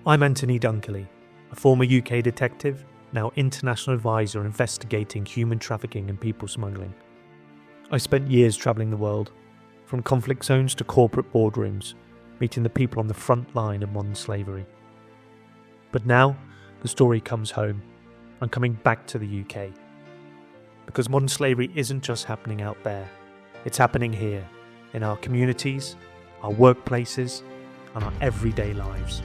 I'm Anthony Dunkley, a former UK detective, now international advisor investigating human trafficking and people smuggling. I spent years travelling the world, from conflict zones to corporate boardrooms, meeting the people on the front line of modern slavery. But now, the story comes home. I'm coming back to the UK. Because modern slavery isn't just happening out there, it's happening here, in our communities, our workplaces, and our everyday lives.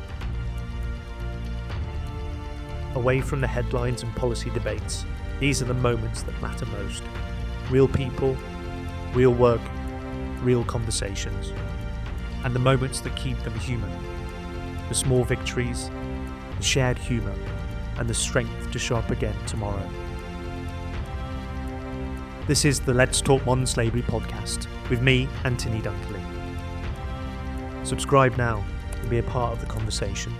Away from the headlines and policy debates, these are the moments that matter most. Real people, real work, real conversations. And the moments that keep them human. The small victories, the shared humour, and the strength to show up again tomorrow. This is the Let's Talk Modern Slavery podcast with me, Anthony Dunkley. Subscribe now and be a part of the conversation.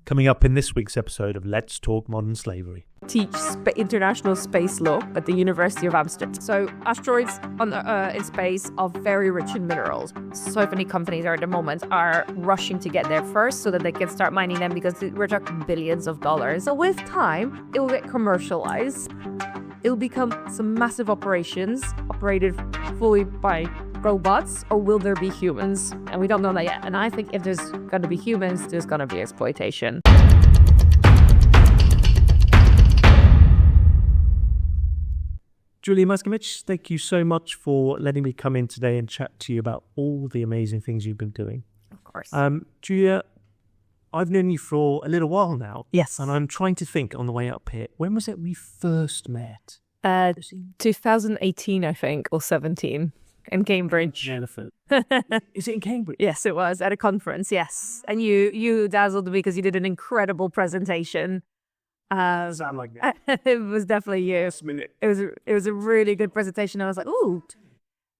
Coming up in this week's episode of Let's Talk Modern Slavery. Teach international space law at the University of Amsterdam. So asteroids in space are very rich in minerals. So many companies at the moment are rushing to get there first so that they can start mining them because we're talking billions of dollars. So with time, it will get commercialized. It will become some massive operations operated fully by robots, or will there be humans? And we don't know that yet. And I think if there's going to be humans, there's going to be exploitation. Julia Muraszkiewicz, thank you so much for letting me come in today and chat to you about all the amazing things you've been doing. Of course. Julia, I've known you for a little while now. Yes. And I'm trying to think on the way up here, when was it we first met? 2018, I think, or 17, in Cambridge. Jennifer. Is it in Cambridge? Yes, it was, at a conference, yes. And you dazzled me because you did an incredible presentation. Sound like that. It was definitely you. Last minute. It was a really good presentation. I was like, ooh.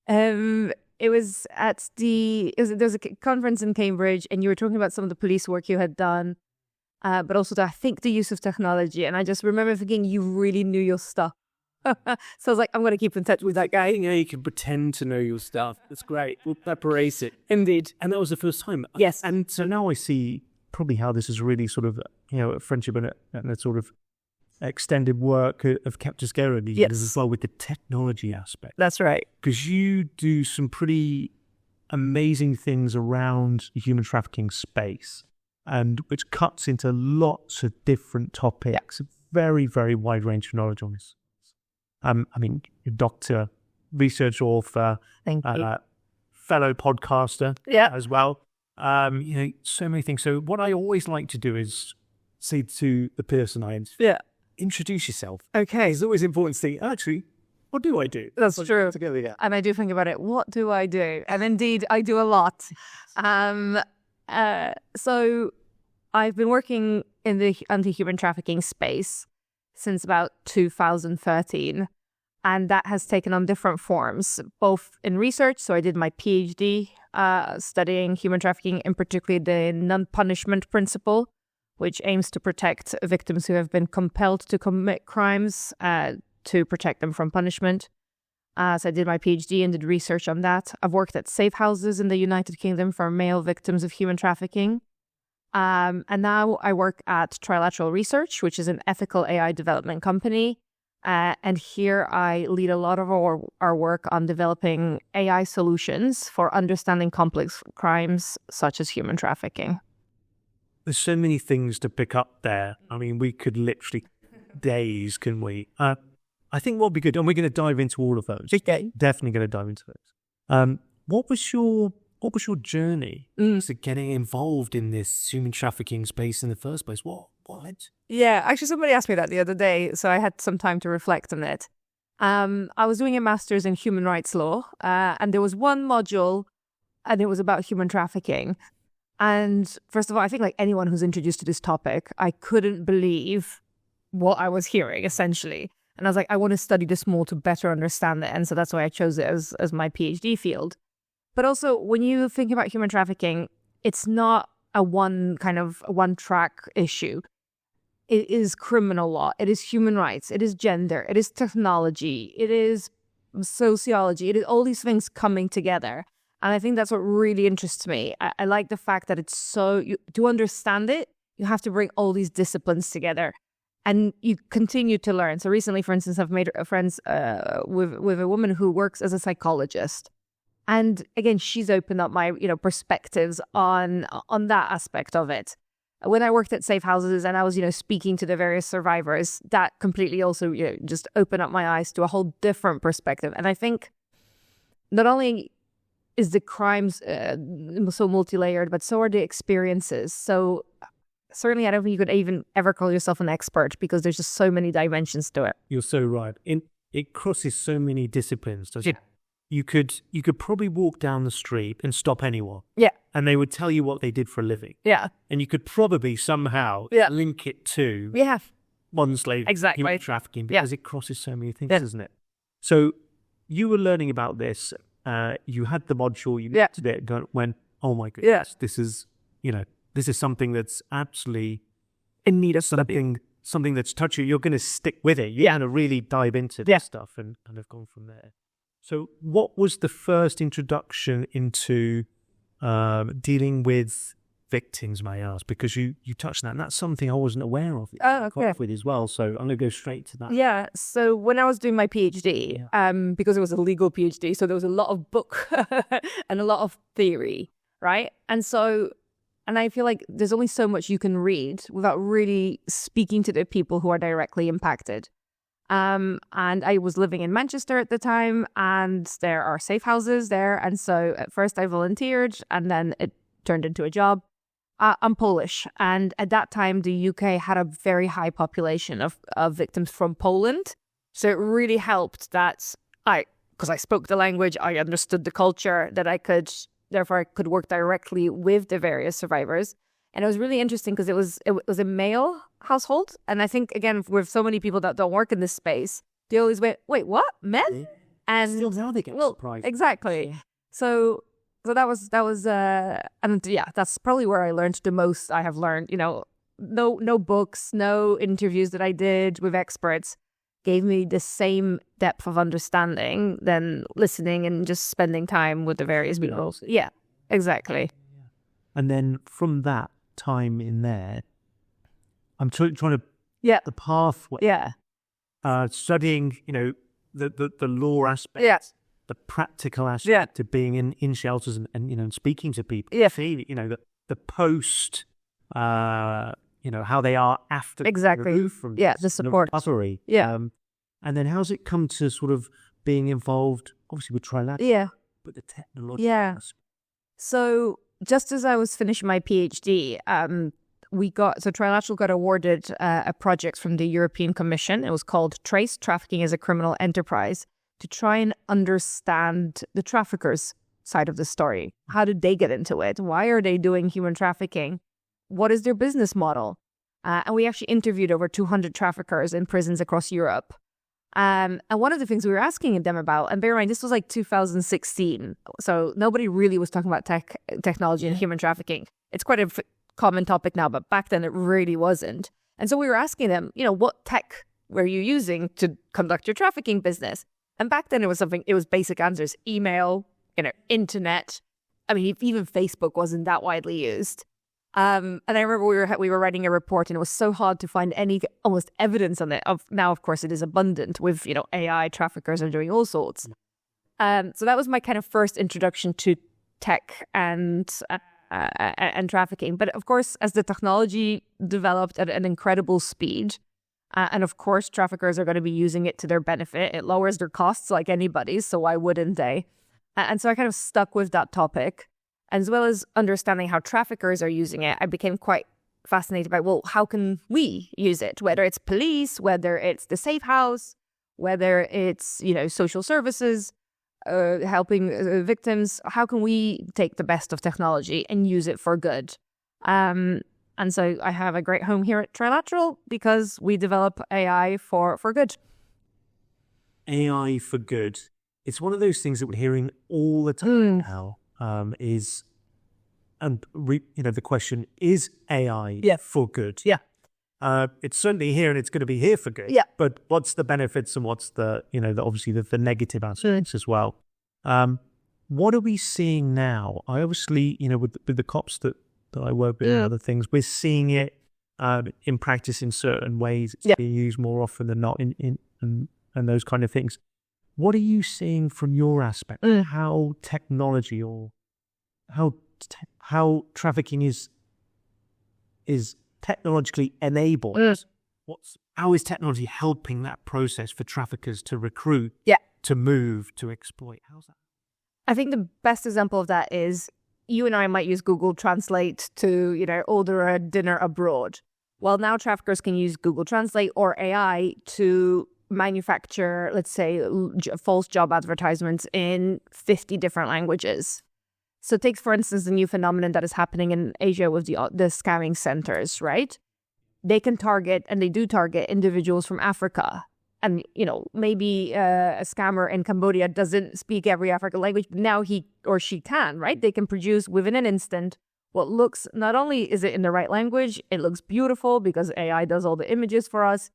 It was there was a conference in Cambridge, and you were talking about some of the police work you had done, but also I think the use of technology. And I just remember thinking you really knew your stuff. So I was like, I'm going to keep in touch with that guy. You know, you can pretend to know your stuff. That's great. We'll preparate it. Indeed. And that was the first time. Yes. And so now I see probably how this is really sort of, a friendship and a sort of extended work have kept us going as well with the technology aspect. That's right. Because you do some pretty amazing things around the human trafficking space, and which cuts into lots of different topics, very, very wide range of knowledge on this. You're a doctor, research author, Thank you. Fellow podcaster as well. So many things. So what I always like to do is say to the person I interview, introduce yourself. Okay. It's always important to say, actually, what do I do? That's true. Together, yeah. And I do think about it. What do I do? And indeed, I do a lot. So I've been working in the anti-human trafficking space since about 2013. And that has taken on different forms, both in research. So I did my PhD studying human trafficking, in particular the non-punishment principle, which aims to protect victims who have been compelled to commit crimes to protect them from punishment. So I did my PhD and did research on that. I've worked at safe houses in the United Kingdom for male victims of human trafficking. And now I work at Trilateral Research, which is an ethical AI development company. And here I lead a lot of our work on developing AI solutions for understanding complex crimes such as human trafficking. There's so many things to pick up there. I mean, we could literally days, can we? I think what would be good, and we're going to dive into all of those. Okay. Definitely going to dive into those. What was your journey to getting involved in this human trafficking space in the first place? What? Yeah, actually, somebody asked me that the other day, so I had some time to reflect on it. I was doing a master's in human rights law, and there was one module, and it was about human trafficking. And first of all, I think like anyone who's introduced to this topic, I couldn't believe what I was hearing, essentially. And I was like, I want to study this more to better understand it. And so that's why I chose it as my PhD field. But also, when you think about human trafficking, it's not a one track issue. It is criminal law. It is human rights. It is gender. It is technology. It is sociology. It is all these things coming together. And I think that's what really interests me. I like the fact that it's to understand it, you have to bring all these disciplines together. And you continue to learn. So recently, for instance, I've made friends with a woman who works as a psychologist. And again, she's opened up my perspectives on that aspect of it. When I worked at safe houses and I was speaking to the various survivors, that completely also just opened up my eyes to a whole different perspective. And I think not only is the crimes so multi-layered, but so are the experiences. So certainly, I don't think you could even ever call yourself an expert because there's just so many dimensions to it. You're so right. It crosses so many disciplines, doesn't it? You could probably walk down the street and stop anyone. Yeah. And they would tell you what they did for a living. Yeah. And you could probably somehow link it to modern slavery, human trafficking, because it crosses so many things, doesn't it? So you were learning about this. You had the module, you looked at it and went, oh my goodness, this is something that's absolutely in need of something that's touched you. You're going to stick with it. You're going to really dive into this stuff and kind of gone from there. So what was the first introduction into dealing with victims, may I ask? Because you touched on that, and that's something I wasn't aware of. With as well. So I'm going to go straight to that. Yeah. So when I was doing my PhD, because it was a legal PhD, so there was a lot of book and a lot of theory, right? And I feel like there's only so much you can read without really speaking to the people who are directly impacted. And I was living in Manchester at the time, and there are safe houses there. And so at first I volunteered, and then it turned into a job. I'm Polish, and at that time the UK had a very high population of victims from Poland. So it really helped that because I spoke the language, I understood the culture, that Therefore, I could work directly with the various survivors. And it was really interesting because it was a male household. And I think, again, with so many people that don't work in this space, they always went, wait, what? Men? And still now they get surprised. Exactly. So that was that's probably where I learned the most. I have learned, no books, no interviews that I did with experts gave me the same depth of understanding than listening and just spending time with the various people. Yeah, exactly. And then from that time in there, I'm trying to the pathway. Studying, the law aspect, the practical aspect of being in shelters and speaking to people. Yeah. The post. How they are after exactly from the support recovery. And then how's it come to sort of being involved, obviously with trilateral, but the technology aspect. So just as I was finishing my PhD, Trilateral got awarded a project from the European Commission. It was called Trace Trafficking as a Criminal Enterprise, to try and understand the traffickers' side of the story. How did they get into it? Why are they doing human trafficking? What is their business model? And we actually interviewed over 200 traffickers in prisons across Europe. And one of the things we were asking them about, and bear in mind, this was like 2016, so nobody really was talking about technology and human trafficking. It's quite a common topic now, but back then it really wasn't. And so we were asking them, what tech were you using to conduct your trafficking business? And back then it was basic answers: email, internet. I mean, even Facebook wasn't that widely used. And I remember we were writing a report, and it was so hard to find any almost evidence on it. Now, of course, it is abundant with AI. Traffickers are doing all sorts. So that was my kind of first introduction to tech and trafficking. But of course, as the technology developed at an incredible speed, and of course, traffickers are going to be using it to their benefit. It lowers their costs like anybody, so why wouldn't they? And so I kind of stuck with that topic. As well as understanding how traffickers are using it, I became quite fascinated by, how can we use it? Whether it's police, whether it's the safe house, whether it's, social services, helping victims, how can we take the best of technology and use it for good? And so I have a great home here at Trilateral because we develop AI for good. AI for good. It's one of those things that we're hearing all the time now. The question is AI for good? Yeah. It's certainly here, and it's going to be here for good. Yeah. But what's the benefits and what's the obviously the negative aspects as well? What are we seeing now? I obviously with the cops that I work with and other things, we're seeing it in practice in certain ways. It's being used more often than not and those kind of things. What are you seeing from your aspect? How technology or how trafficking is technologically enabled? How is technology helping that process for traffickers to recruit, to move, to exploit? How's that? I think the best example of that is you and I might use Google Translate to, order a dinner abroad. Well, now traffickers can use Google Translate or AI to manufacture, let's say, false job advertisements in 50 different languages. So take, for instance, the new phenomenon that is happening in Asia with the scamming centers, right? They can target, and they do target, individuals from Africa. And, maybe a scammer in Cambodia doesn't speak every African language, but now he or she can, right? They can produce within an instant what looks, not only is it in the right language, it looks beautiful because AI does all the images for us,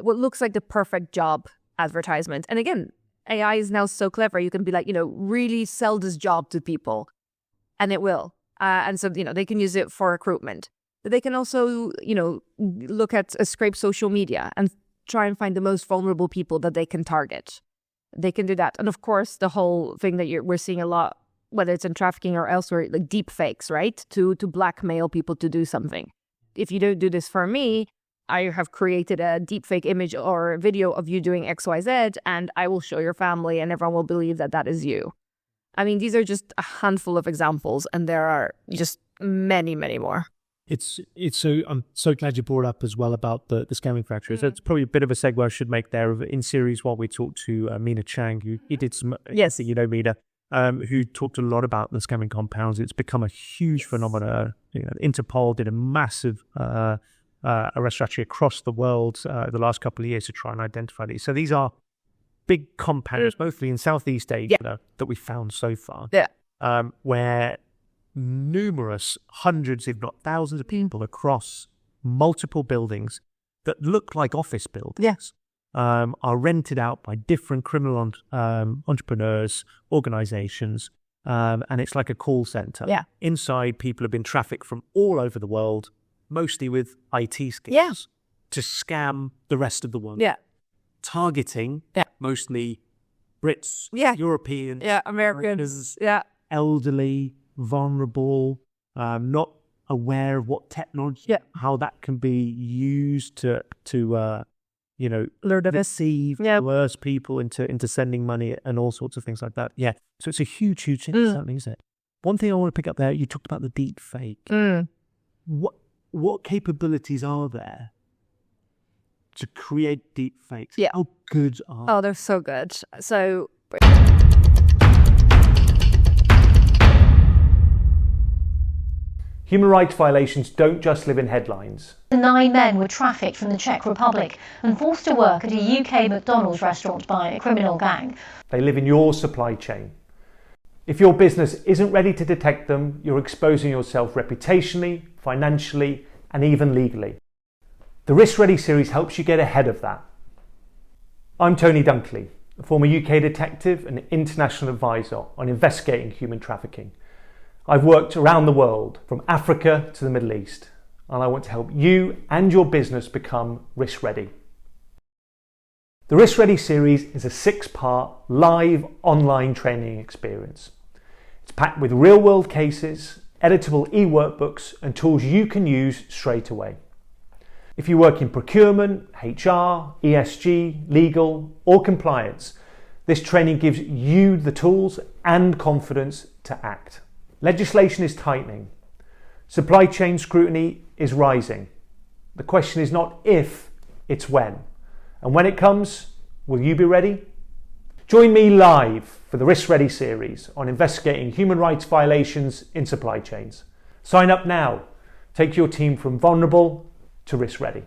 what looks like the perfect job advertisement. And again, AI is now so clever. You can be like, really sell this job to people, and it will. And so, they can use it for recruitment. But they can also, look at scrape social media and try and find the most vulnerable people that they can target. They can do that. And of course, the whole thing that we're seeing a lot, whether it's in trafficking or elsewhere, like deep fakes, right? To blackmail people to do something. If you don't do this for me, I have created a deep fake image or video of you doing XYZ, and I will show your family and everyone will believe that that is you. I mean, these are just a handful of examples, and there are just many, many more. I'm so glad you brought up as well about the scamming factories. That's probably a bit of a segue I should make there. In series one, we talked to Mina Chang, who did some, yes, Mina, who talked a lot about the scamming compounds. It's become a huge phenomenon. Interpol did a massive arrest strategy across the world the last couple of years to try and identify these. So these are big compounds, mostly in Southeast Asia, that we found so far, where numerous hundreds, if not thousands of people across multiple buildings that look like office buildings are rented out by different criminal entrepreneurs, organizations, and it's like a call center. Inside, people have been trafficked from all over the world, mostly with IT skills, to scam the rest of the world. Targeting mostly Brits, Europeans, Americans, elderly, vulnerable, not aware of what technology, how that can be used to deceive, coerce people into sending money and all sorts of things like that. So it's a huge thing, isn't it? One thing I want to pick up there, you talked about the deep fake. What capabilities are there to create deep fakes? How good are they? Oh, they're so good. So human rights violations don't just live in headlines. 9 men were trafficked from the Czech Republic and forced to work at a UK McDonald's restaurant by a criminal gang. They live in your supply chain. If your business isn't ready to detect them, you're exposing yourself reputationally, financially, and even legally. The Risk Ready series helps you get ahead of that. I'm Tony Dunkley, a former UK detective and international advisor on investigating human trafficking. I've worked around the world, from Africa to the Middle East, and I want to help you and your business become risk ready. The Risk Ready series is a 6-part live online training experience. It's packed with real-world cases, editable e-workbooks, and tools you can use straight away. If you work in procurement, HR, ESG, legal, or compliance, this training gives you the tools and confidence to act. Legislation is tightening. Supply chain scrutiny is rising. The question is not if, it's when. And when it comes, will you be ready? Join me live for the Risk Ready series on investigating human rights violations in supply chains. Sign up now. Take your team from vulnerable to risk ready.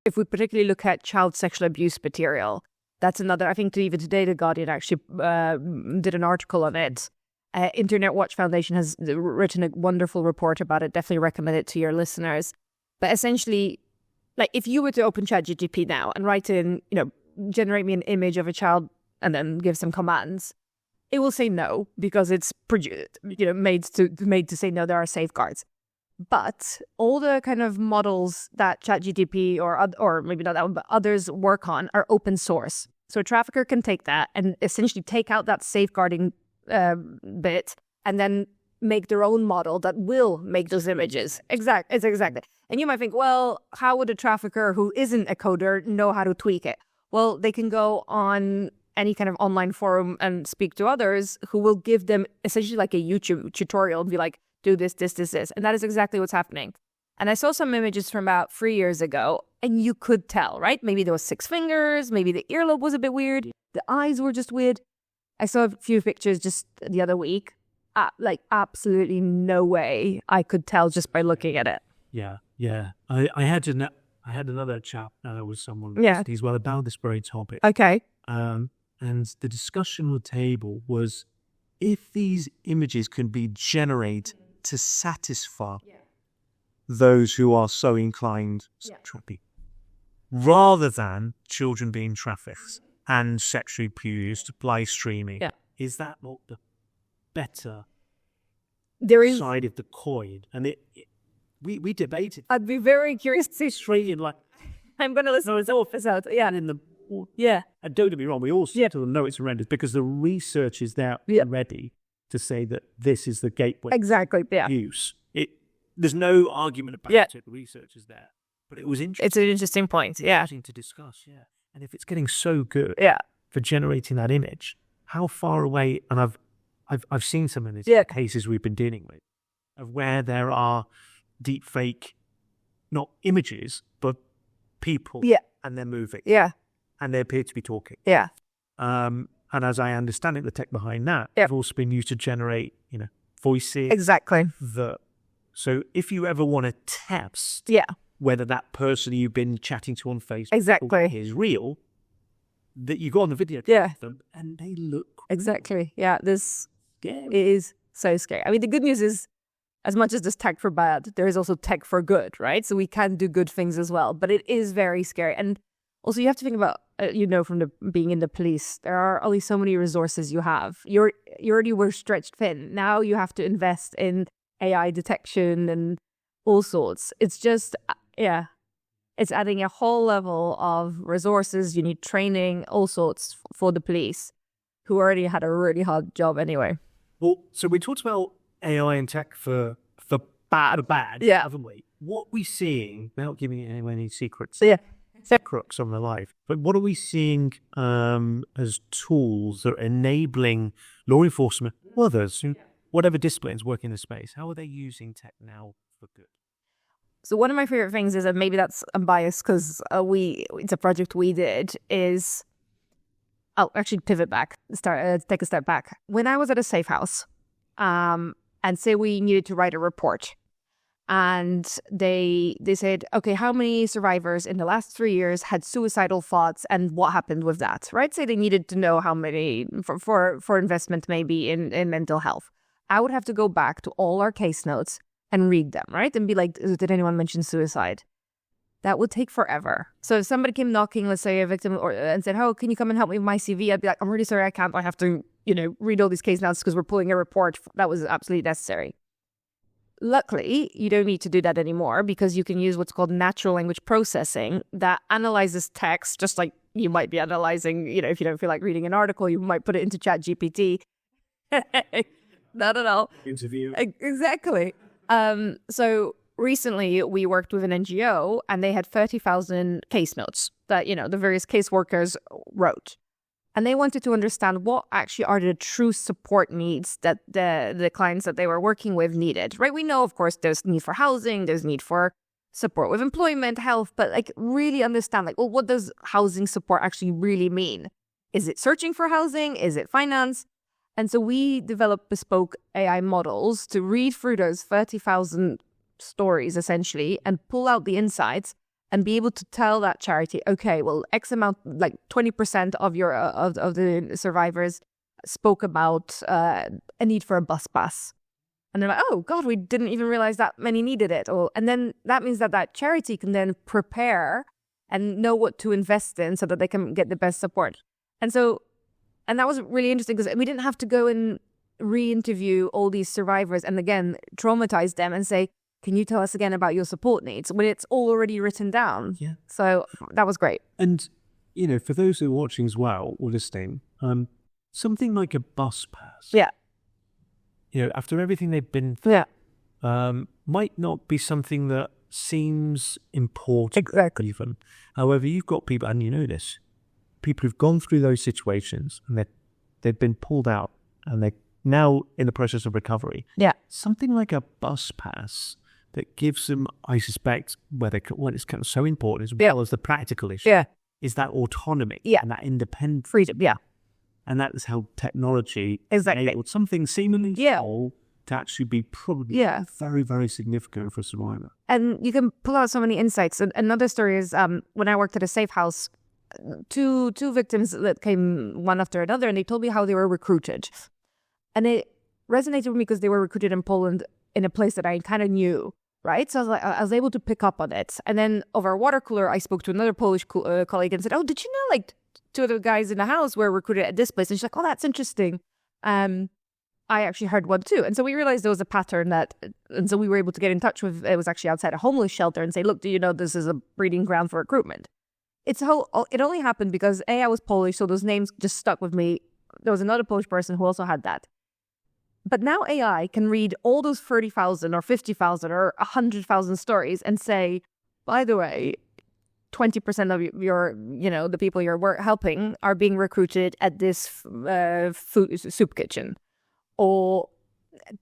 if we particularly look at child sexual abuse material, that's another, I think even today The Guardian actually did an article on it. Internet Watch Foundation has written a wonderful report about it. Definitely recommend it to your listeners. But essentially, like if you were to open ChatGPT now and write in, generate me an image of a child and then give some commands, it will say no because it's made to say no. There are safeguards. But all the kind of models that ChatGPT or maybe not that one, but others work on are open source. So a trafficker can take that and essentially take out that safeguarding bit and then make their own model that will make those images. Exactly. And you might think, well, how would a trafficker who isn't a coder know how to tweak it? Well, they can go on any kind of online forum and speak to others who will give them essentially like a YouTube tutorial and be like, do this. And that is exactly what's happening. And I saw some images from about 3 years ago, and you could tell, right? Maybe there was 6 fingers, maybe the earlobe was a bit weird, the eyes were just weird. I saw a few pictures just the other week. Like absolutely no way I could tell just by looking at it. Yeah. I had another chat with someone as well about this very topic. Okay. And the discussion on the table was if these images can be generated to satisfy those who are so inclined sexually, rather than children being trafficked and sexually abused by streaming. Yeah. Is that not the better side of the coin? And we debated. I'd be very curious to see straight in like I'm going to listen to this episode. Yeah. And and don't get me wrong, we all still know it's horrendous because the research is there ready to say that this is the gateway use. There's no argument about it. The research is there. But it was interesting. It's an interesting point, Interesting to discuss, And if it's getting so good for generating that image, how far away, and I've seen some of these cases we've been dealing with, of where there are deep fake, not images, but people, and they're moving. And they appear to be talking. And as I understand it, the tech behind that have also been used to generate, voices. Exactly. So if you ever want to test whether that person you've been chatting to on Facebook is real, that you go on the video of them and they look exactly. This it is so scary. I mean, the good news is, as much as there's tech for bad, there is also tech for good, right? So we can do good things as well, but it is very scary. And also, you have to think about, from being in the police, there are only so many resources you have. You already were stretched thin. Now you have to invest in AI detection and all sorts. It's just, it's adding a whole level of resources. You need training, all sorts for the police, who already had a really hard job anyway. Well, so we talked about AI and tech for bad, haven't we? What we're seeing, without giving anyone any secrets, crooks on their life, but what are we seeing as tools that are enabling law enforcement, others, who, whatever disciplines work in the space, how are they using tech now for good? So one of my favorite things is, and maybe that's unbiased because it's a project we did, is actually pivot back, take a step back. When I was at a safe house, and say we needed to write a report, and they said, okay, how many survivors in the last 3 years had suicidal thoughts and what happened with that, right? Say they needed to know how many for investment maybe in mental health. I would have to go back to all our case notes and read them, right? And be like, did anyone mention suicide? That would take forever. So if somebody came knocking, let's say a victim, and said, oh, can you come and help me with my CV? I'd be like, I'm really sorry, I can't. I have to, read all these case notes because we're pulling a report. That was absolutely necessary. Luckily, you don't need to do that anymore because you can use what's called natural language processing that analyzes text, just like you might be analyzing, if you don't feel like reading an article, you might put it into ChatGPT. Not at all. Interview. Exactly. So recently we worked with an NGO and they had 30,000 case notes that, the various caseworkers wrote. And they wanted to understand what actually are the true support needs that the clients that they were working with needed, right? We know, of course, there's need for housing, there's need for support with employment, health, but really understand, what does housing support actually really mean? Is it searching for housing? Is it finance? And so we developed bespoke AI models to read through those 30,000 stories, essentially, and pull out the insights and be able to tell that charity, okay, well, X amount, 20% of your of the survivors spoke about a need for a bus pass. And they're like, oh, God, we didn't even realize that many needed it. And then that means that charity can then prepare and know what to invest in so that they can get the best support. And so And that was really interesting because we didn't have to go and re-interview all these survivors and again traumatize them and say, can you tell us again about your support needs when it's all already written down? Yeah. So that was great. And, for those who are watching as well or listening, something like a bus pass. Yeah. After everything they've been through, might not be something that seems important. Exactly. Even. However, you've got people, and you know this, people who've gone through those situations and they've been pulled out and they're now in the process of recovery. Yeah. Something like a bus pass that gives them, I suspect, when it's kind of so important as well as the practical issue, is that autonomy and that independent freedom. Yeah. And that is how technology exactly enabled something seemingly small to actually be probably very, very significant for a survivor. And you can pull out so many insights. And another story is when I worked at a safe house, two victims that came one after another, and they told me how they were recruited. And it resonated with me because they were recruited in Poland in a place that I kind of knew, right? So I was able to pick up on it. And then over a water cooler, I spoke to another Polish colleague and said, oh, did you know like two other guys in the house were recruited at this place? And she's like, oh, that's interesting. I actually heard one too. And so we realized there was a pattern and so we were able to get in touch with, it was actually outside a homeless shelter and say, look, do you know this is a breeding ground for recruitment? It only happened because I was Polish, so those names just stuck with me. There was another Polish person who also had that. But now AI can read all those 30,000 or 50,000 or 100,000 stories and say, by the way, 20% of your, the people you're helping are being recruited at this soup kitchen, or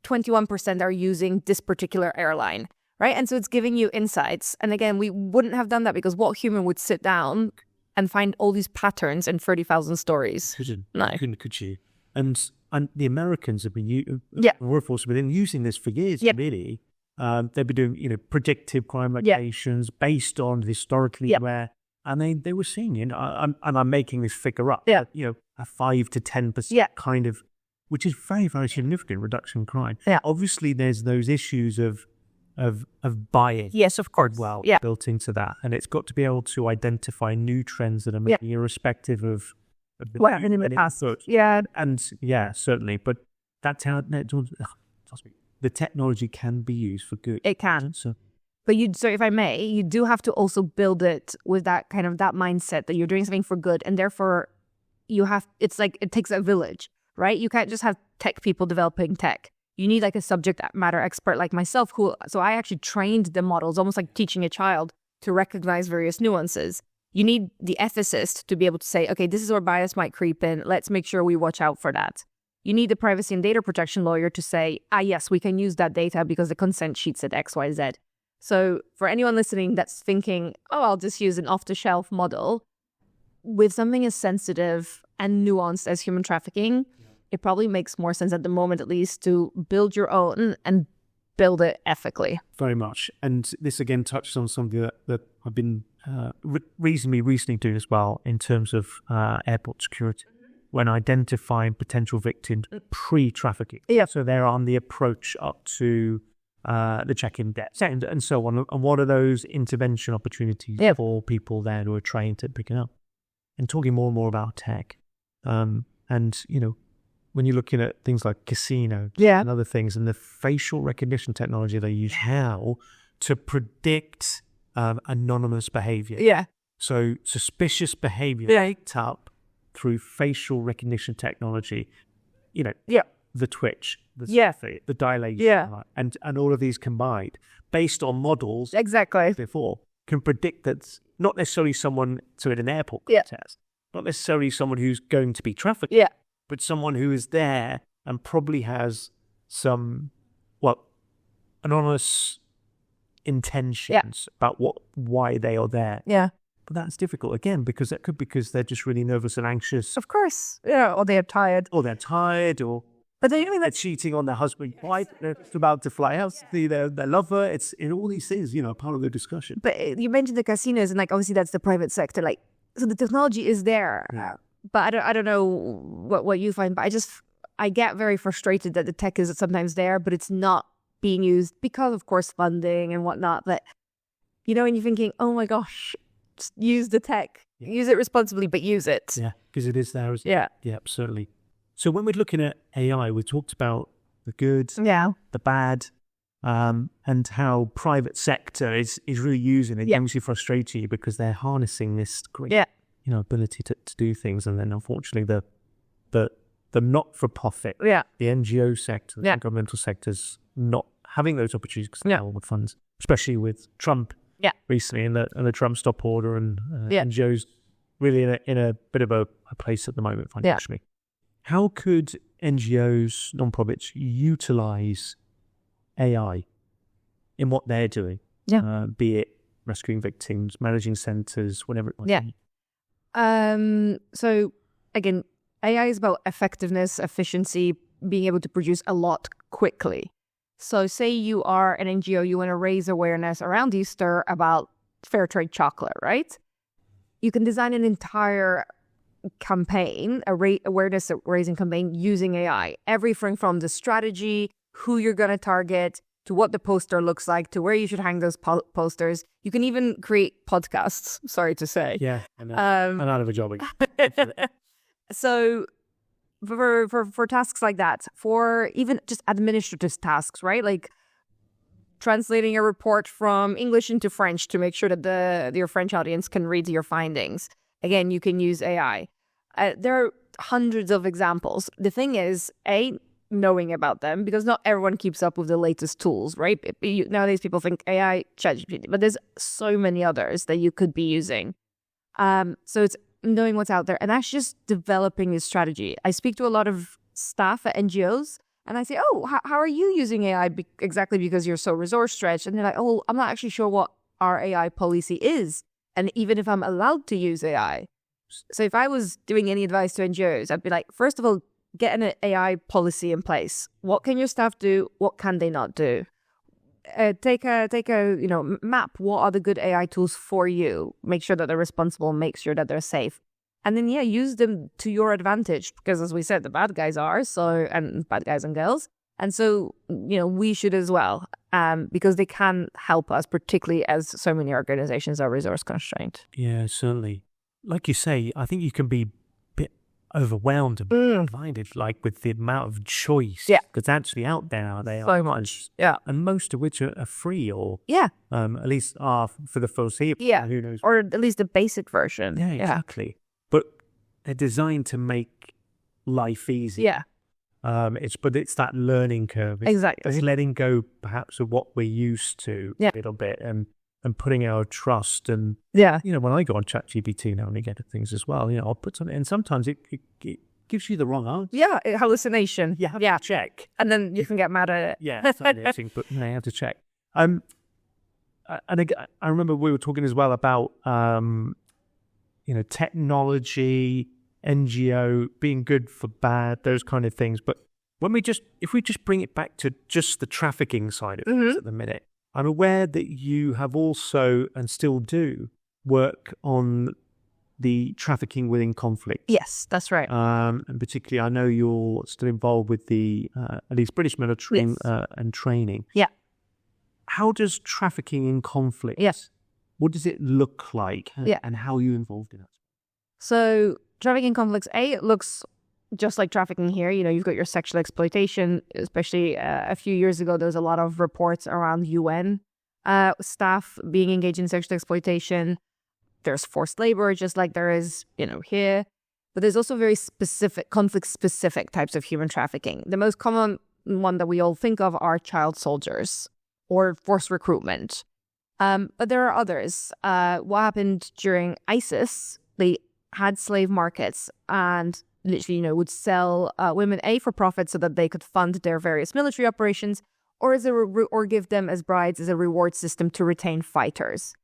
21% are using this particular airline, right? And so it's giving you insights. And again, we wouldn't have done that because what human would sit down and find all these patterns in 30,000 stories? Could you? And the Americans have been, workforce have been using this for years, really. They've been doing, predictive crime locations based on historically where, and they were seeing, I'm making this figure up, a 5 to 10% kind of, which is very, very significant reduction in crime. Yeah. Obviously, there's those issues of bias. Yes, of course. Built into that, and it's got to be able to identify new trends that are maybe irrespective of in the past. Certainly. But that's how the technology can be used for good. It can. So if I may, you do have to also build it with that kind of that mindset that you're doing something for good, and therefore it's like it takes a village, right? You can't just have tech people developing tech. You need like a subject matter expert like myself so I actually trained the models, almost like teaching a child to recognize various nuances. You need the ethicist to be able to say, okay, this is where bias might creep in. Let's make sure we watch out for that. You need the privacy and data protection lawyer to say, yes, we can use that data because the consent sheet said X, Y, Z. So for anyone listening that's thinking, I'll just use an off-the-shelf model, with something as sensitive and nuanced as human trafficking, it probably makes more sense at the moment, at least, to build your own and build it ethically. Very much. And this again touches on something that I've been reasonably recently doing as well in terms of airport security. When identifying potential victims pre-trafficking. Yeah. So they're on the approach up to the check-in desk and so on. And what are those intervention opportunities for people then who are trained at picking up? And talking more and more about tech. And, when you're looking at things like casinos and other things and the facial recognition technology they use now to predict anonymous behavior. Yeah. So suspicious behavior picked up through facial recognition technology, the twitch, the dilation, and all of these combined, based on models before, can predict that not necessarily someone at an airport test, not necessarily someone who's going to be trafficked, but someone who is there and probably has some, anonymous intentions about why they are there. Yeah. But that's difficult again because they're just really nervous and anxious. Of course, or they're tired, or but they're cheating on their husband. Wife, they're about to fly out, see their lover. It's in all these things, part of the discussion. But you mentioned the casinos, and like obviously that's the private sector. Like, so the technology is there, but I don't know what you find. But I get very frustrated that the tech is sometimes there, but it's not being used because, of course, funding and whatnot. But and you're thinking, oh my gosh. Use the tech, use it responsibly, but use it. Yeah, because it is there. Yeah. Yeah, absolutely. So when we're looking at AI, we talked about the good, the bad, and how private sector is really using it. It obviously frustrates you because they're harnessing this great ability to do things, and then unfortunately the not-for-profit, the NGO sector, the governmental sectors not having those opportunities because they have all the funds, especially with Trump recently and the Trump stop order, and NGOs really in a bit of a place at the moment financially. How could NGOs, non-profits, utilize AI in what they're doing? Be it rescuing victims, managing centres, whatever it might be. So again, AI is about effectiveness, efficiency, being able to produce a lot quickly. So say you are an NGO, you want to raise awareness around Easter about fair trade chocolate, right? You can design an entire campaign, awareness raising campaign using AI. Everything from the strategy, who you're going to target, to what the poster looks like, to where you should hang those posters. You can even create podcasts, sorry to say. Yeah, I'm out of a job again. So for tasks like that, for even just administrative tasks, right? Like translating a report from English into French to make sure that your French audience can read your findings. Again, you can use AI. There are hundreds of examples. The thing is, knowing about them, because not everyone keeps up with the latest tools, right? Nowadays, people think AI, ChatGPT, but there's so many others that you could be using. So it's knowing what's out there and actually just developing this strategy. I speak to a lot of staff at NGOs, and I say, how are you using AI? Exactly because you're so resource stretched. And they're like, I'm not actually sure what our AI policy is, and even if I'm allowed to use AI. So if I was doing any advice to NGOs, I'd be like, first of all, get an AI policy in place. What can your staff do? What can they not do? Take a map. What are the good AI tools for you? Make sure that they're responsible. Make sure that they're safe. And then use them to your advantage, because as we said, the bad guys are and bad guys and girls. And so, we should as well, because they can help us, particularly as so many organizations are resource constrained. Yeah, certainly. Like you say, I think you can be a bit overwhelmed and blinded, like with the amount of choice. Yeah. Because actually out there, they are so much. Yeah. And most of which are free or at least are for the foreseeable. Yeah. Who knows? Or at least the basic version. Yeah, exactly. But they're designed to make life easy. Yeah. It's that learning curve. Exactly. It's letting go perhaps of what we're used to a little bit and putting our trust and when I go on ChatGPT now and I get at things as well, I'll put something and sometimes it gives you the wrong answer. Yeah, hallucination. You have to check. And then you can get mad at it. Yeah, it's amazing, but I have to check. And I remember we were talking as well about technology, NGO being good for bad, those kind of things. But if we just bring it back to just the trafficking side of things at the minute, I'm aware that you have also, and still do, work on the trafficking within conflict. Yes, that's right. And particularly, I know you're still involved with the at least British military and training. Yeah. How does trafficking in conflict, what does it look like? And how are you involved in it? So trafficking in conflicts, it looks just like trafficking here. You've got your sexual exploitation, especially a few years ago, there was a lot of reports around UN staff being engaged in sexual exploitation. There's forced labor, just like there is, here. But there's also very specific, conflict-specific types of human trafficking. The most common one that we all think of are child soldiers or forced recruitment. But there are others. What happened during ISIS, they had slave markets and literally, would sell women for profit so that they could fund their various military operations, or or give them as brides as a reward system to retain fighters.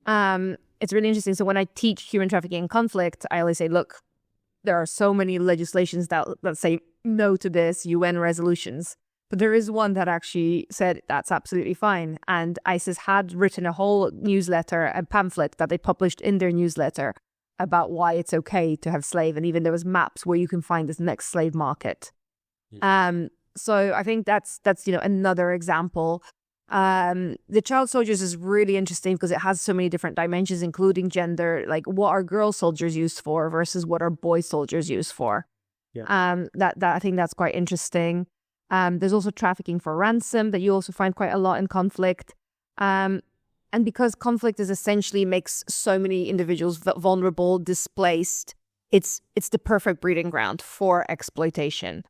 It's really interesting. So when I teach human trafficking in conflict, I always say, look, there are so many legislations that say no to this, UN resolutions, but there is one that actually said that's absolutely fine. And ISIS had written a whole newsletter, a pamphlet that they published in their newsletter about why it's okay to have slave, and even there was maps where you can find this next slave market. So I think that's another example. The child soldiers is really interesting because it has so many different dimensions, including gender, like what are girl soldiers used for versus what are boy soldiers used for. That I think that's quite interesting. There's also trafficking for ransom that you also find quite a lot in conflict. And because conflict is essentially makes so many individuals vulnerable, displaced, it's the perfect breeding ground for exploitation.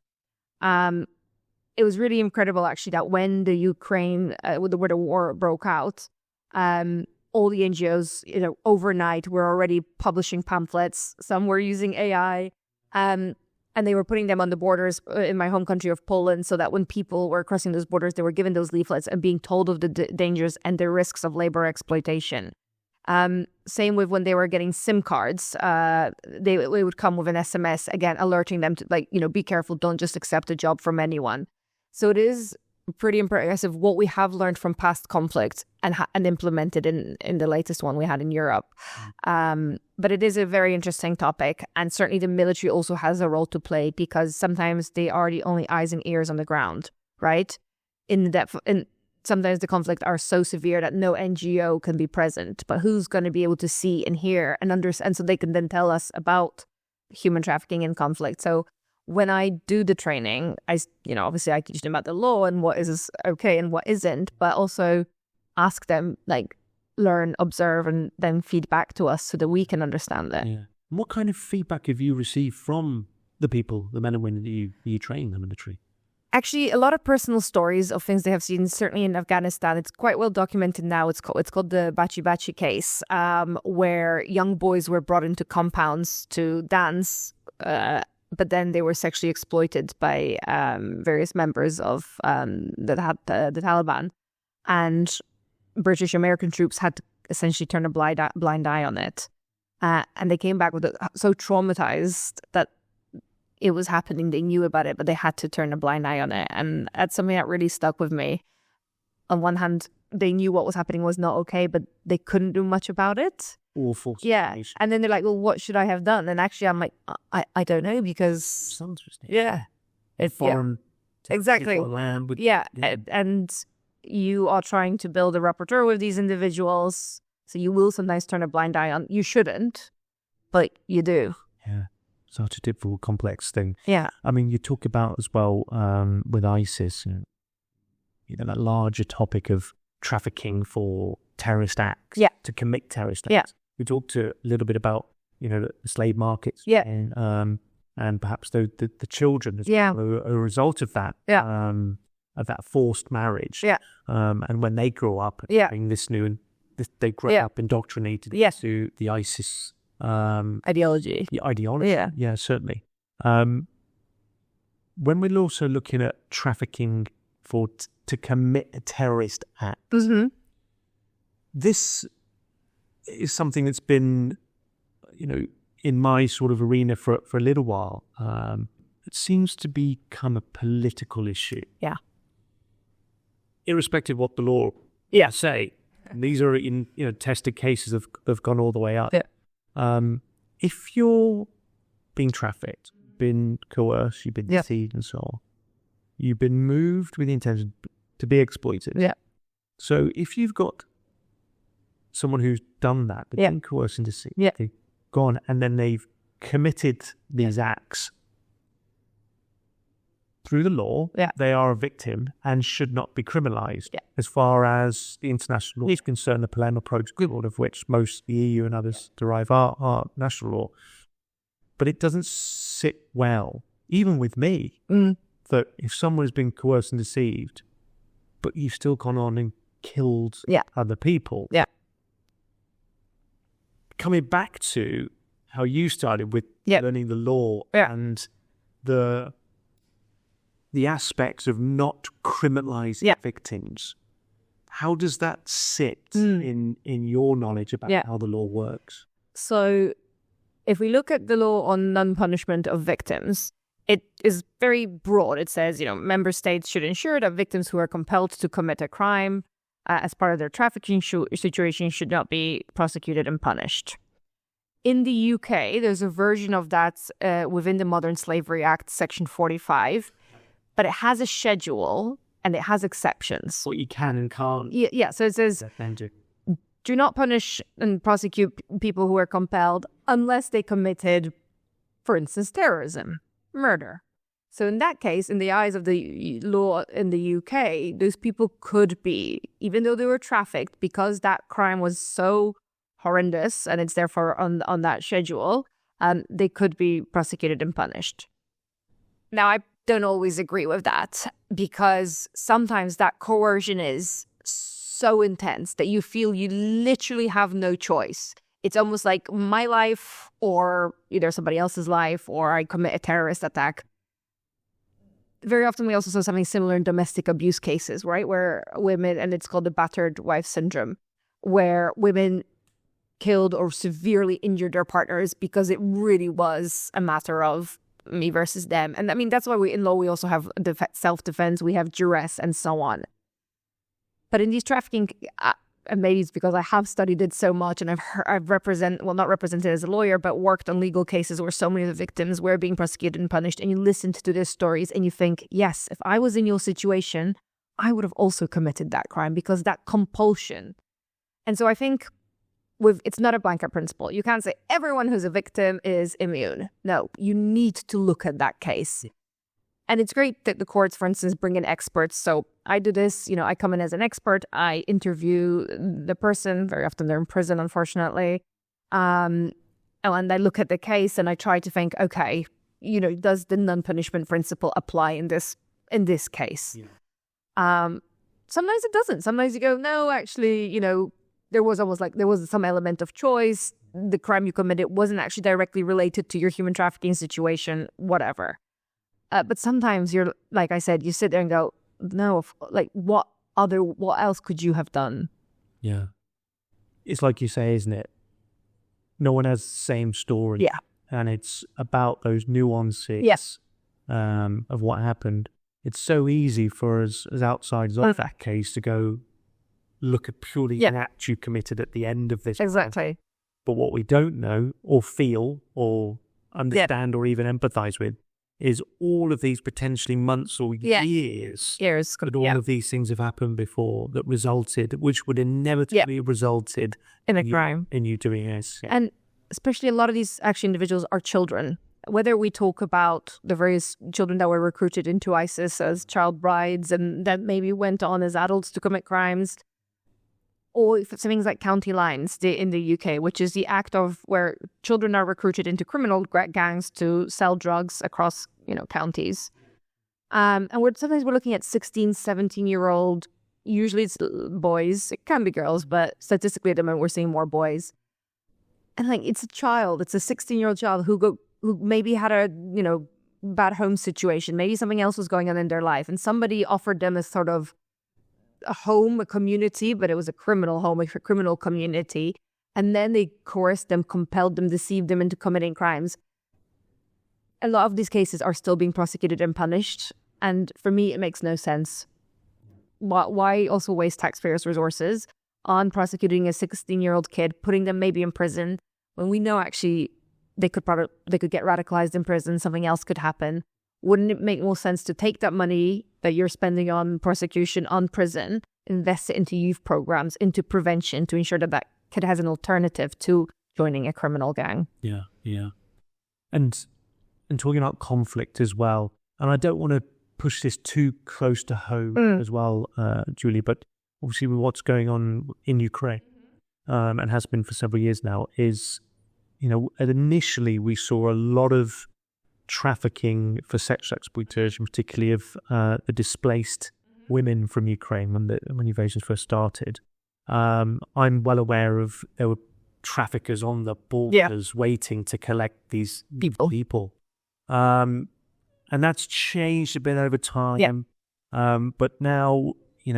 It was really incredible, actually, that when the Ukraine, where the war broke out, all the NGOs, overnight were already publishing pamphlets. Some were using AI, and they were putting them on the borders in my home country of Poland, so that when people were crossing those borders, they were given those leaflets and being told of the dangers and the risks of labor exploitation. Same with when they were getting SIM cards, they would come with an SMS, again, alerting them to, be careful, don't just accept a job from anyone. So it is pretty impressive what we have learned from past conflicts and implemented in the latest one we had in Europe. But it is a very interesting topic. And certainly the military also has a role to play because sometimes they are the only eyes and ears on the ground, right? And sometimes the conflicts are so severe that no NGO can be present. But who's going to be able to see and hear and understand so they can then tell us about human trafficking and conflict? So when I do the training, obviously I teach them about the law and what is okay and what isn't, but also ask them, learn, observe, and then feed back to us so that we can understand it. Yeah. What kind of feedback have you received from the people, the men and women that you train in the military? Actually, a lot of personal stories of things they have seen, certainly in Afghanistan. It's quite well documented now. It's called the Bachi Bachi case, where young boys were brought into compounds to dance, but then they were sexually exploited by various members of the Taliban. And British American troops had to essentially turn a blind eye on it. And they came back with so traumatized that it was happening. They knew about it, but they had to turn a blind eye on it. And that's something that really stuck with me. On one hand, they knew what was happening was not okay, but they couldn't do much about it. Awful. Yeah. And then they're like, well, what should I have done? And actually, I'm like, I don't know, because... Sounds interesting. Yeah. Foreign... Exactly. Land with, And you are trying to build a rapport with these individuals, so you will sometimes turn a blind eye on. You shouldn't, but you do. Yeah. Such a difficult, complex thing. Yeah. I mean, you talk about as well with ISIS, that larger topic of trafficking for terrorist acts, to commit terrorist acts. Yeah. We talked a little bit about, the slave markets, and perhaps the children as well, a result of that, of that forced marriage. Yeah. And when they grow up, having this new, they grow up indoctrinated to the ISIS ideology. The ideology. Yeah, certainly. When we're also looking at trafficking to commit a terrorist act, this is something that's been, in my sort of arena for a little while. It seems to become a political issue. Yeah. Irrespective of what the law say. And these are tested cases have gone all the way up. Yeah. If you're being trafficked, been coerced, you've been deceived and so on, you've been moved with the intention to be exploited. Yeah. So if you've got someone who's done that, they've been coerced and deceived, they've gone and then they've committed these acts through the law, they are a victim and should not be criminalised. Yeah. As far as the international law is concerned, the Palermo Protocol, of which most the EU and others derive are national law. But it doesn't sit well, even with me, that if someone has been coerced and deceived, but you've still gone on and killed other people. Yeah. Coming back to how you started with learning the law and the aspects of not criminalising victims. How does that sit in your knowledge about how the law works? So if we look at the law on non-punishment of victims, it is very broad. It says, member states should ensure that victims who are compelled to commit a crime as part of their trafficking situation should not be prosecuted and punished. In the UK, there's a version of that within the Modern Slavery Act, Section 45, but it has a schedule and it has exceptions. What you can and can't. Yeah. So it says, do not punish and prosecute people who are compelled unless they committed, for instance, terrorism, murder. So in that case, in the eyes of the law in the UK, those people could be, even though they were trafficked, because that crime was so horrendous and it's therefore on that schedule, they could be prosecuted and punished. Now, I don't always agree with that, because sometimes that coercion is so intense that you feel you literally have no choice. It's almost like my life or either somebody else's life, or I commit a terrorist attack. Very often we also saw something similar in domestic abuse cases, right? Where women, and it's called the battered wife syndrome, where women killed or severely injured their partners because it really was a matter of me versus them. And I mean, that's why in law we also have self-defense, we have duress and so on. But in these trafficking, and maybe it's because I have studied it so much and I've not represented as a lawyer, but worked on legal cases where so many of the victims were being prosecuted and punished, and you listen to their stories and you think, yes, if I was in your situation, I would have also committed that crime, because that compulsion. And so I think it's not a blanket principle. You can't say everyone who's a victim is immune. No, you need to look at that case. And it's great that the courts, for instance, bring in experts. So I do this, I come in as an expert. I interview the person. Very often they're in prison, unfortunately. And I look at the case and I try to think, okay, does the non-punishment principle apply in this case? Yeah. Sometimes it doesn't. Sometimes you go, no, actually, there was some element of choice. The crime you committed wasn't actually directly related to your human trafficking situation, whatever. But sometimes you're, like I said, you sit there and go, no, what else could you have done? Yeah. It's like you say, isn't it? No one has the same story. Yeah. And it's about those nuances of what happened. It's so easy for us as outsiders of that case to go look at purely an act you committed at the end of this. Exactly. But what we don't know or feel or understand or even empathize with is all of these potentially months or years that all of these things have happened before that resulted, which would inevitably have resulted in a crime. In you doing this. Yeah. And especially a lot of these actually individuals are children. Whether we talk about the various children that were recruited into ISIS as child brides and that maybe went on as adults to commit crimes, or things like county lines in the UK, which is the act of where children are recruited into criminal gangs to sell drugs across, counties. And sometimes we're looking at 16, 17-year-old, usually it's boys, it can be girls, but statistically at the moment we're seeing more boys. And it's a child, it's a 16-year-old child who maybe had a, bad home situation, maybe something else was going on in their life, and somebody offered them a sort of a home, a community, but it was a criminal home, a criminal community. And then they coerced them, compelled them, deceived them into committing crimes. A lot of these cases are still being prosecuted and punished. And for me, it makes no sense. Why also waste taxpayers' resources on prosecuting a 16-year-old kid, putting them maybe in prison, when we know actually they could get radicalized in prison, something else could happen? Wouldn't it make more sense to take that money that you're spending on prosecution, on prison, invest it into youth programs, into prevention, to ensure that kid has an alternative to joining a criminal gang? Yeah, yeah. And talking about conflict as well, and I don't want to push this too close to home as well, Julie, but obviously with what's going on in Ukraine, and has been for several years now, is, initially we saw a lot of trafficking for sexual exploitation, particularly of the displaced women from Ukraine when the invasions first started. I'm well aware of there were traffickers on the borders waiting to collect these people. And that's changed a bit over time. But now,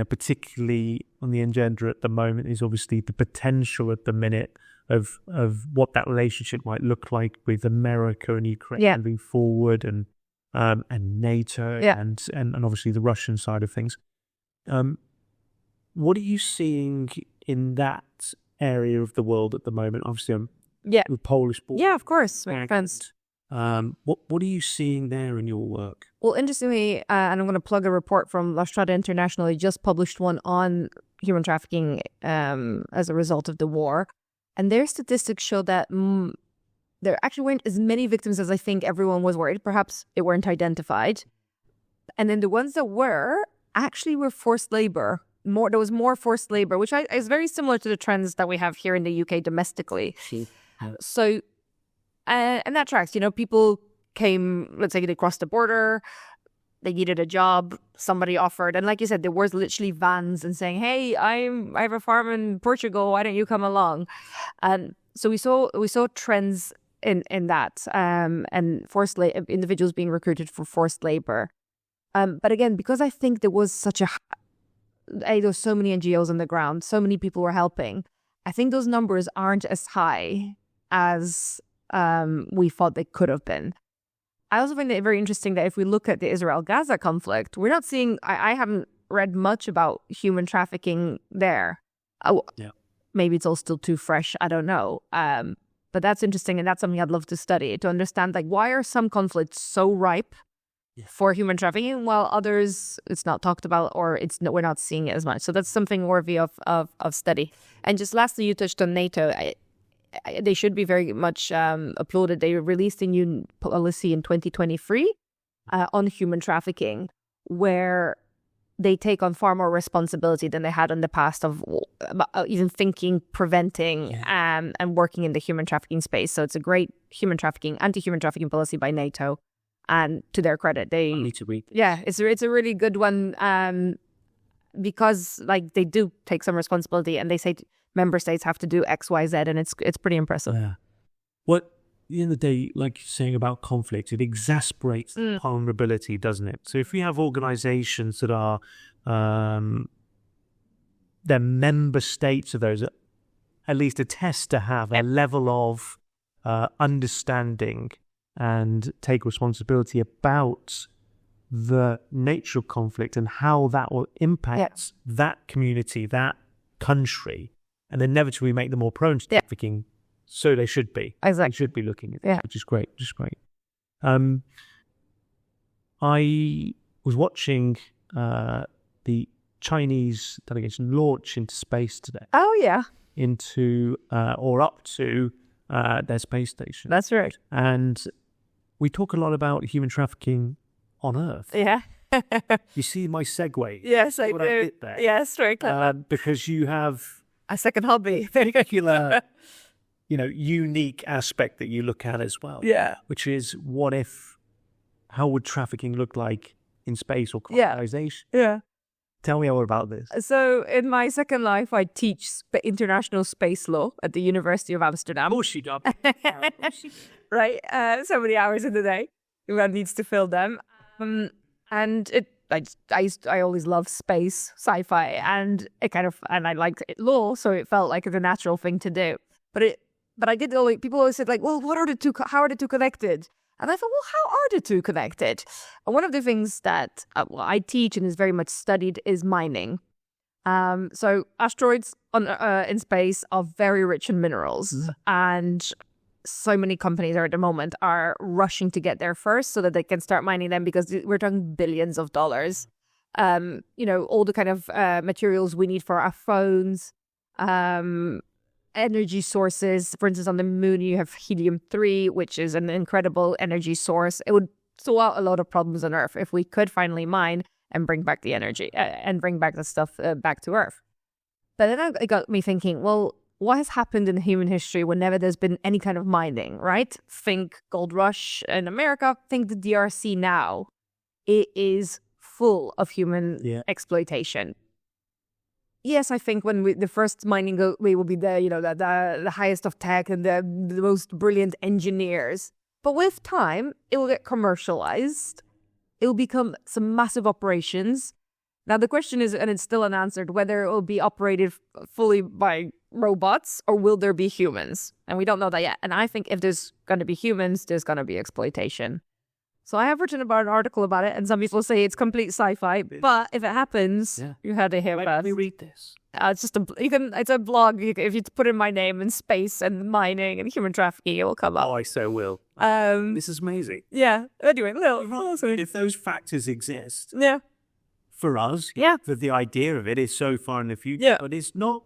particularly on the agenda at the moment is obviously the potential at the minute of what that relationship might look like with America and Ukraine moving forward, and NATO and obviously the Russian side of things. What are you seeing in that area of the world at the moment? Obviously, with Polish border. Yeah, of course. Makes sense. What are you seeing there in your work? Well, interestingly, and I'm going to plug a report from La Strada International. They just published one on human trafficking as a result of the war. And their statistics show that there actually weren't as many victims as I think everyone was worried. Perhaps it weren't identified. And then the ones that were actually were forced labor. There was more forced labor, which is very similar to the trends that we have here in the UK domestically. So, and that tracks. People came, let's say they crossed the border, they needed a job, somebody offered, and like you said, there was literally vans and saying, "Hey, I have a farm in Portugal. Why don't you come along?" And so we saw trends in that, and individuals being recruited for forced labor. But again, because I think there was there was so many NGOs on the ground, so many people were helping. I think those numbers aren't as high as we thought they could have been. I also find it very interesting that if we look at the Israel-Gaza conflict, we're not seeing, I haven't read much about human trafficking there. Maybe it's all still too fresh, I don't know. But that's interesting, and that's something I'd love to study, to understand why are some conflicts so ripe for human trafficking while others it's not talked about, or we're not seeing it as much. So that's something worthy of study. And just lastly, you touched on NATO. They should be very much applauded. They released a new policy in 2023 on human trafficking, where they take on far more responsibility than they had in the past of even thinking, preventing, and working in the human trafficking space. So it's a great anti-human trafficking policy by NATO. And to their credit, I need to read. It's a really good one because they do take some responsibility, and they say member states have to do X, Y, Z, and it's pretty impressive. Yeah. At the end of the day, like you're saying about conflict, it exasperates vulnerability, doesn't it? So if we have organizations that are their member states of those, at least attest to have a level of understanding and take responsibility about the nature of conflict and how that will impact that community, that country, and inevitably make them more prone to trafficking. So they should be. Exactly. They should be looking at it, which is great. I was watching the Chinese delegation launch into space today. Oh, yeah. Up to their space station. That's right. And we talk a lot about human trafficking on Earth. Yeah. You see my segue? Yes, I do. I did there? Yes, very clever. Because you have a second hobby. Particular, unique aspect that you look at as well. Yeah. Which is, how would trafficking look like in space or colonization? Yeah. Tell me all about this. So in my second life, I teach international space law at the University of Amsterdam. Oh, she does. Right. So many hours in the day. One needs to fill them. And I always loved space, sci-fi, and I liked law, so it felt like a natural thing to do. But people always said well, how are the two connected? And I thought, well, how are the two connected? And one of the things that I teach and is very much studied is mining. So asteroids in space are very rich in minerals, and so many companies at the moment are rushing to get there first so that they can start mining them, because we're talking billions of dollars. All the kind of materials we need for our phones, energy sources. For instance, on the moon, you have helium-3, which is an incredible energy source. It would solve out a lot of problems on Earth if we could finally mine and bring back the energy and bring back the stuff back to Earth. But then it got me thinking, well, what has happened in human history whenever there's been any kind of mining, right? Think gold rush in America, think the DRC now. It is full of human exploitation. Yes, I think when the first mining we will be the highest of tech and the most brilliant engineers. But with time, it will get commercialized. It will become some massive operations. Now, the question is, and it's still unanswered, whether it will be operated fully by robots or will there be humans? And we don't know that yet. And I think if there's going to be humans, there's going to be exploitation. So I have written about an article about it, and some people say it's complete sci-fi. But if it happens, you had to hear about it. Let me read this. It's just it's a blog. If you put in my name and space and mining and human trafficking, it will come up. Oh, I so will. This is amazing. Yeah. Anyway, If those factors exist, yeah. for us, Yeah. that the idea of it is so far in the future, Yeah. but it's not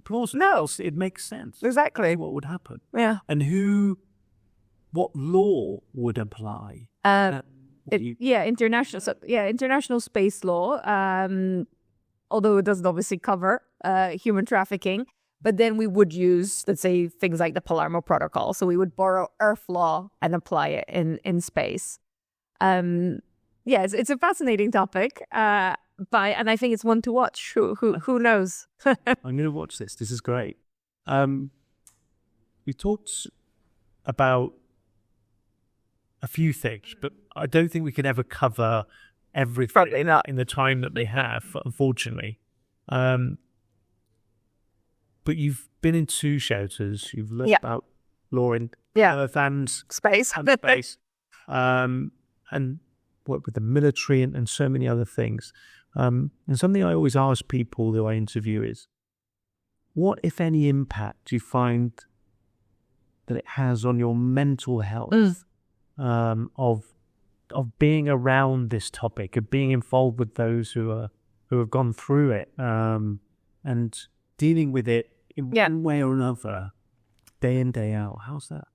plausible. No. It makes sense. Exactly. What would happen? Yeah. And what law would apply? International space law. Although it doesn't obviously cover human trafficking, but then we would use, let's say, things like the Palermo Protocol. So we would borrow Earth law and apply it in space. It's a fascinating topic, and I think it's one to watch. Who knows? I'm going to watch this. This is great. We talked about a few things, but I don't think we could ever cover everything. Probably not. In the time that they have, unfortunately. But you've been in 2 shelters. You've learned about law in Earth and space. And worked with the military and so many other things. And something I always ask people who I interview is, what, if any, impact do you find that it has on your mental health of being around this topic, of being involved with those who have gone through it, and dealing with it in one way or another, day in, day out? How's that?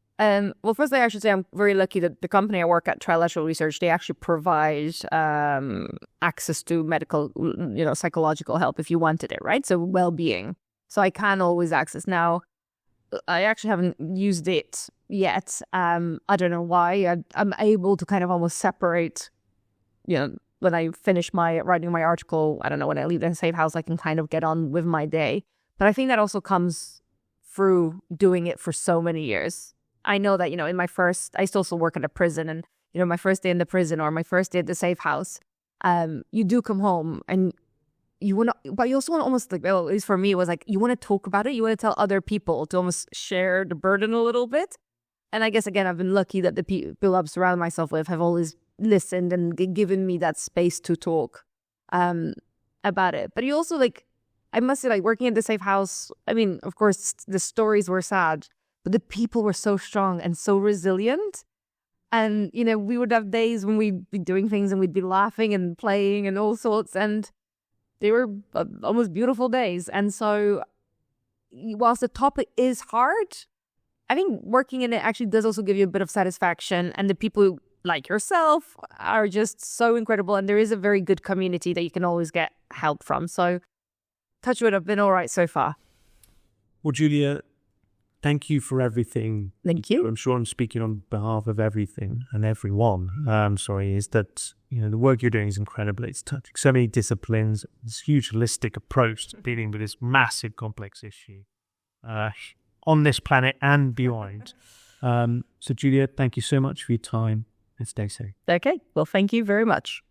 Well, firstly, I should say I'm very lucky that the company I work at, Trilateral Research, they actually provide access to medical, psychological help if you wanted it, right? So well-being. So I can always access. Now, I actually haven't used it yet. I don't know why. I'm able to kind of almost separate, when I finish writing my article, I don't know, when I leave the safe house, I can kind of get on with my day. But I think that also comes through doing it for so many years. I know that, in my first, I still work at a prison, and, my first day in the prison or my first day at the safe house, you do come home and you want to, but you also want to almost at least for me, it was like, you want to talk about it. You want to tell other people to almost share the burden a little bit. And I guess, again, I've been lucky that the people I've surrounded myself with have always listened and given me that space to talk about it. But you also, I must say, working at the safe house, I mean, of course, the stories were sad, but the people were so strong and so resilient. And, we would have days when we'd be doing things and we'd be laughing and playing and all sorts. And they were almost beautiful days. And so whilst the topic is hard, I think working in it actually does also give you a bit of satisfaction. And the people like yourself are just so incredible. And there is a very good community that you can always get help from. So touch wood, I've been all right so far. Well, Julia, thank you for everything. Thank you. I'm sure I'm speaking on behalf of everything and everyone. Is that, the work you're doing is incredible. It's touching so many disciplines, this huge holistic approach to dealing with this massive, complex issue on this planet and beyond. So, Julia, thank you so much for your time and stay safe. Okay. Well, thank you very much.